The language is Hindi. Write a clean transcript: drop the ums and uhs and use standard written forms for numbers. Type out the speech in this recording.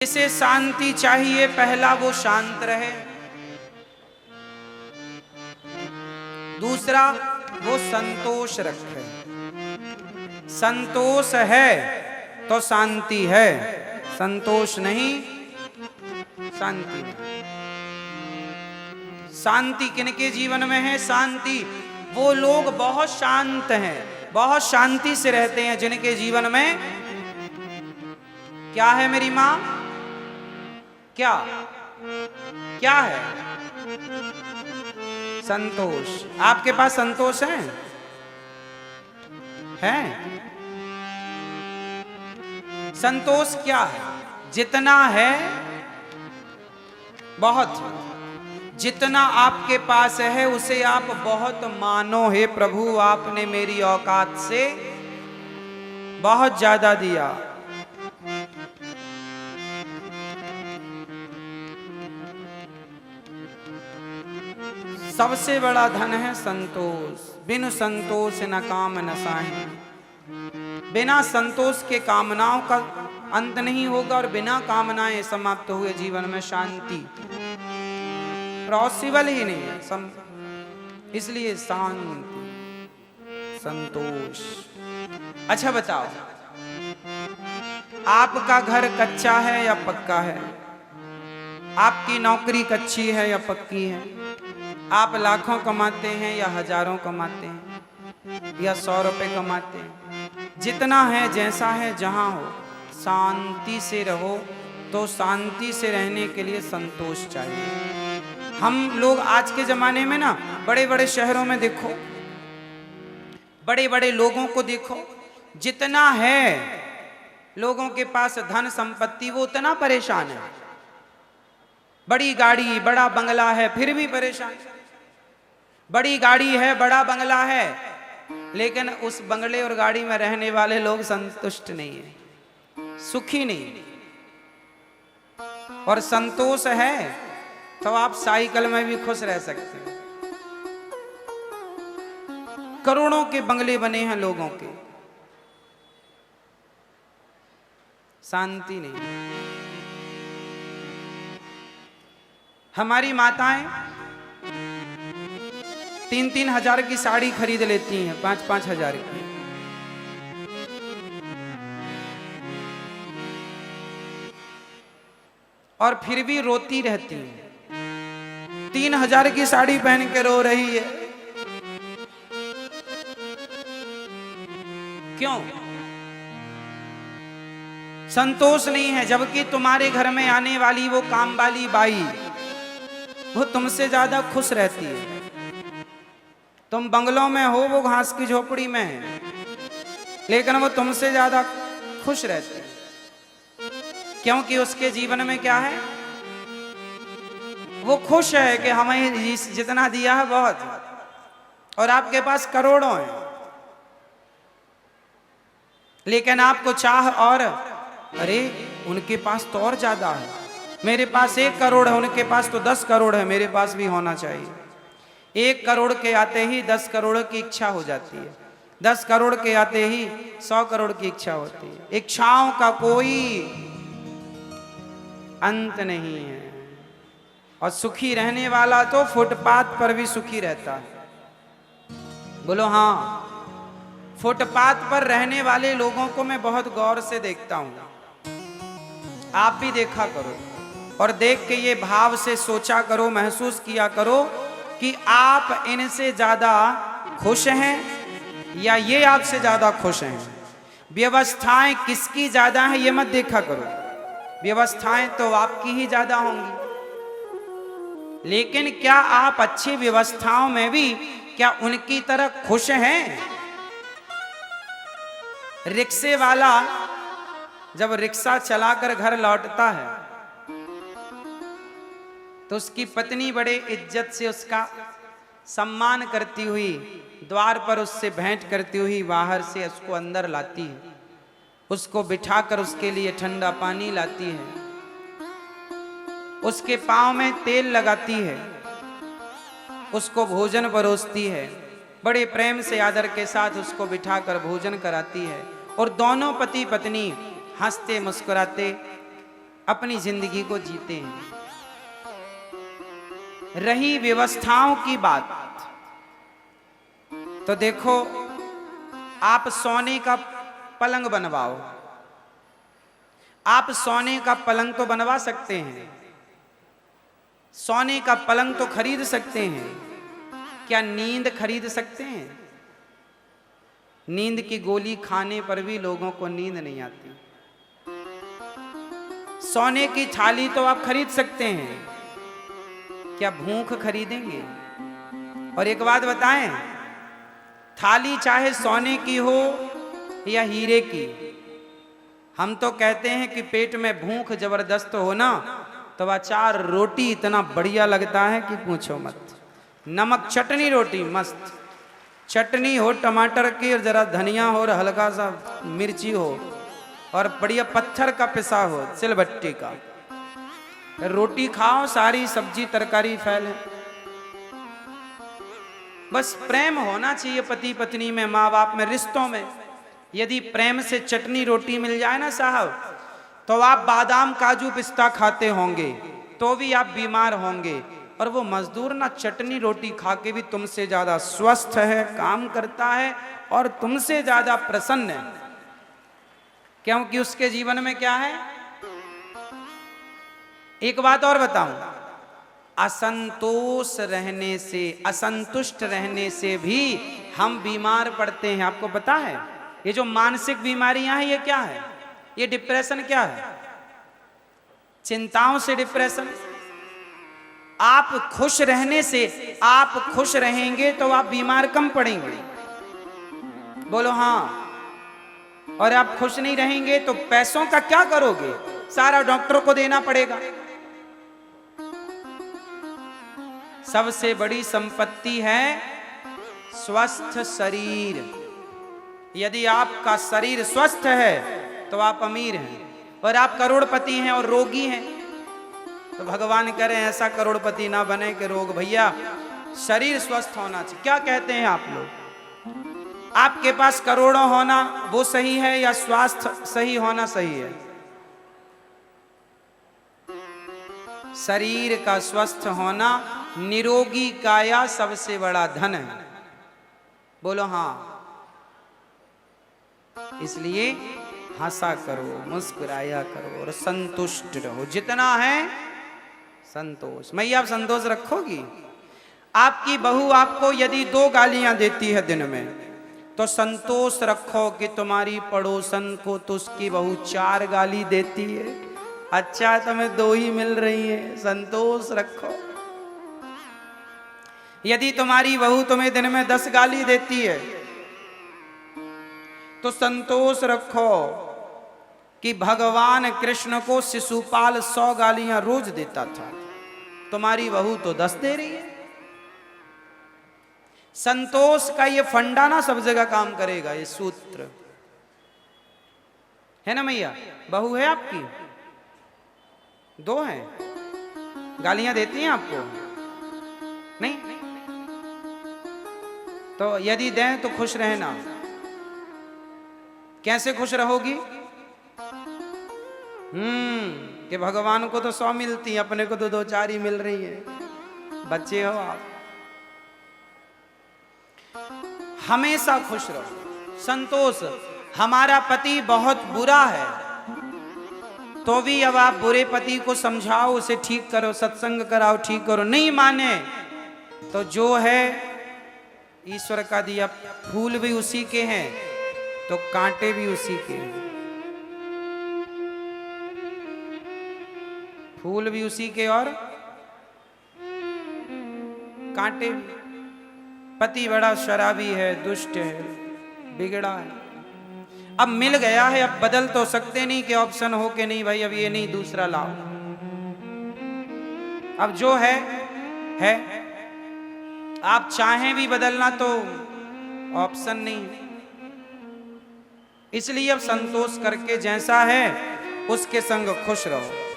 जिसे शांति चाहिए पहला वो शांत रहे, दूसरा वो संतोष रखे। संतोष है तो शांति है, संतोष नहीं शांति नहीं। शांति किनके जीवन में है? शांति वो लोग बहुत शांत हैं, बहुत शांति से रहते हैं जिनके जीवन में क्या है मेरी माँ? क्या क्या है? संतोष। आपके पास संतोष है? है? संतोष क्या है? जितना है बहुत, जितना आपके पास है उसे आप बहुत मानो। हे प्रभु, आपने मेरी औकात से बहुत ज्यादा दिया। सबसे बड़ा धन है संतोष। बिन संतोष न काम न साहे। बिना संतोष के कामनाओं का अंत नहीं होगा और बिना कामनाएं समाप्त हुए जीवन में शांति पॉसिबल ही नहीं है। इसलिए शांति, संतोष। अच्छा बताओ, आपका घर कच्चा है या पक्का है? आपकी नौकरी कच्ची है या पक्की है? आप लाखों कमाते हैं या हजारों कमाते हैं या 100 रुपए कमाते हैं? जितना है, जैसा है, जहां हो, शांति से रहो। तो शांति से रहने के लिए संतोष चाहिए। हम लोग आज के जमाने में ना, बड़े बड़े शहरों में देखो, बड़े बड़े लोगों को देखो, जितना है लोगों के पास धन संपत्ति, वो उतना परेशान है। बड़ी गाड़ी बड़ा बंगला है फिर भी परेशान। बड़ी गाड़ी है, बड़ा बंगला है, लेकिन उस बंगले और गाड़ी में रहने वाले लोग संतुष्ट नहीं है, सुखी नहीं। और संतोष है तो आप साइकिल में भी खुश रह सकते हैं। करोड़ों के बंगले बने हैं लोगों के, शांति नहीं। हमारी माताएं 3-3 हजार की साड़ी खरीद लेती हैं, 5-5 हजार की। और फिर भी रोती रहती हैं। 3 हजार की साड़ी पहन के रो रही है, क्यों? संतोष नहीं है। जबकि तुम्हारे घर में आने वाली वो काम वाली बाई, वो तुमसे ज्यादा खुश रहती है। तुम बंगलों में हो, वो घास की झोपड़ी में है, लेकिन वो तुमसे ज्यादा खुश रहती है। क्योंकि उसके जीवन में क्या है? वो खुश है कि हमें जितना दिया है बहुत, और आपके पास करोड़ों हैं, लेकिन आपको चाह और अरे उनके पास तो और ज्यादा है, मेरे पास 1 करोड़ है, उनके पास तो 10 करोड़ है, मेरे पास भी होना चाहिए। 1 करोड़ के आते ही 10 करोड़ की इच्छा हो जाती है, 10 करोड़ के आते ही 100 करोड़ की इच्छा होती है। इच्छाओं का कोई अंत नहीं है। और सुखी रहने वाला तो फुटपाथ पर भी सुखी रहता है। बोलो हाँ। फुटपाथ पर रहने वाले लोगों को मैं बहुत गौर से देखता हूं, आप भी देखा करो, और देख के ये भाव से सोचा करो, महसूस किया करो कि आप इनसे ज्यादा खुश हैं या ये आपसे ज्यादा खुश हैं। व्यवस्थाएं किसकी ज्यादा है ये मत देखा करो, व्यवस्थाएं तो आपकी ही ज्यादा होंगी, लेकिन क्या आप अच्छी व्यवस्थाओं में भी क्या उनकी तरह खुश हैं? रिक्शे वाला जब रिक्शा चलाकर घर लौटता है तो उसकी पत्नी बड़े इज्जत से उसका सम्मान करती हुई, द्वार पर उससे भेंट करती हुई बाहर से उसको अंदर लाती है, उसको बिठाकर उसके लिए ठंडा पानी लाती है, उसके पांव में तेल लगाती है, उसको भोजन परोसती है, बड़े प्रेम से आदर के साथ उसको बिठाकर भोजन कराती है, और दोनों पति पत्नी हंसते मुस्कुराते अपनी जिंदगी को जीते हैं। रही व्यवस्थाओं की बात, तो देखो आप सोने का पलंग बनवाओ, आप सोने का पलंग तो बनवा सकते हैं, सोने का पलंग तो खरीद सकते हैं, क्या नींद खरीद सकते हैं? नींद की गोली खाने पर भी लोगों को नींद नहीं आती। सोने की थाली तो आप खरीद सकते हैं, क्या भूख खरीदेंगे? और एक बात बताएं, थाली चाहे सोने की हो या हीरे की, हम तो कहते हैं कि पेट में भूख जबरदस्त हो ना, तो अचार रोटी इतना बढ़िया लगता है कि पूछो मत। नमक चटनी रोटी मस्त, चटनी हो टमाटर की और जरा धनिया हो और हल्का सा मिर्ची हो और बढ़िया पत्थर का पिसा हो सिलबट्टी का, रोटी खाओ, सारी सब्जी तरकारी फैले। बस प्रेम होना चाहिए पति पत्नी में, माँ बाप में, रिश्तों में। यदि प्रेम से चटनी रोटी मिल जाए ना साहब, तो आप बादाम काजू पिस्ता खाते होंगे तो भी आप बीमार होंगे, और वो मजदूर ना चटनी रोटी खा के भी तुमसे ज्यादा स्वस्थ है, काम करता है और तुमसे ज्यादा प्रसन्न है, क्योंकि उसके जीवन में क्या है। एक बात और बताऊं, असंतोष रहने से, असंतुष्ट रहने से भी हम बीमार पड़ते हैं। आपको पता है ये जो मानसिक बीमारियां हैं ये क्या है? ये डिप्रेशन क्या है? चिंताओं से डिप्रेशन। आप खुश रहने से, आप खुश रहेंगे तो आप बीमार कम पड़ेंगे, बोलो हाँ। और आप खुश नहीं रहेंगे तो पैसों का क्या करोगे? सारा डॉक्टर को देना पड़ेगा। सबसे बड़ी संपत्ति है स्वस्थ शरीर। यदि आपका शरीर स्वस्थ है तो आप अमीर हैं, और आप करोड़पति हैं और रोगी हैं तो भगवान करें ऐसा करोड़पति ना बने कि रोग। भैया शरीर स्वस्थ होना चाहिए। क्या कहते हैं आप लोग? आपके पास करोड़ों होना वो सही है या स्वास्थ्य सही होना सही है? शरीर का स्वस्थ होना, निरोगी काया सबसे बड़ा धन है, बोलो हाँ। इसलिए हंसा करो, मुस्कुराया करो और संतुष्ट रहो। जितना है संतोष। मैया आप संतोष रखोगी? आपकी बहू आपको यदि 2 गालियां देती है दिन में, तो संतोष रखो कि तुम्हारी पड़ोसन को तो उसकी बहू 4 गाली देती है। अच्छा तुम्हें 2 ही मिल रही है, संतोष रखो। यदि तुम्हारी बहू तुम्हें दिन में 10 गाली देती है तो संतोष रखो कि भगवान कृष्ण को शिशुपाल 100 गालियां रोज देता था, तुम्हारी बहू तो 10 दे रही है। संतोष का ये फंडा ना सब जगह काम करेगा, ये सूत्र है ना। मैया बहू है आपकी? 2 हैं? गालियां देती हैं आपको? नहीं? तो यदि दें तो खुश रहना। कैसे खुश रहोगी? कि भगवान को तो 100 मिलती है, अपने को तो 2-4 ही मिल रही है। बच्चे हो आप, हमेशा खुश रहो। संतोष। हमारा पति बहुत बुरा है तो भी अब आप बुरे पति को समझाओ, उसे ठीक करो, सत्संग कराओ, ठीक करो। नहीं माने तो जो है ईश्वर का दिया, फूल भी उसी के हैं तो कांटे भी उसी के हैं। फूल भी उसी के और कांटे भी। पति बड़ा शराबी है, दुष्ट है, बिगड़ा है। अब मिल गया है, अब बदल तो सकते नहीं कि ऑप्शन हो के नहीं भाई अब ये नहीं दूसरा लाओ। अब जो है आप चाहें भी बदलना तो ऑप्शन नहीं। इसलिए अब संतोष करके जैसा है उसके संग खुश रहो।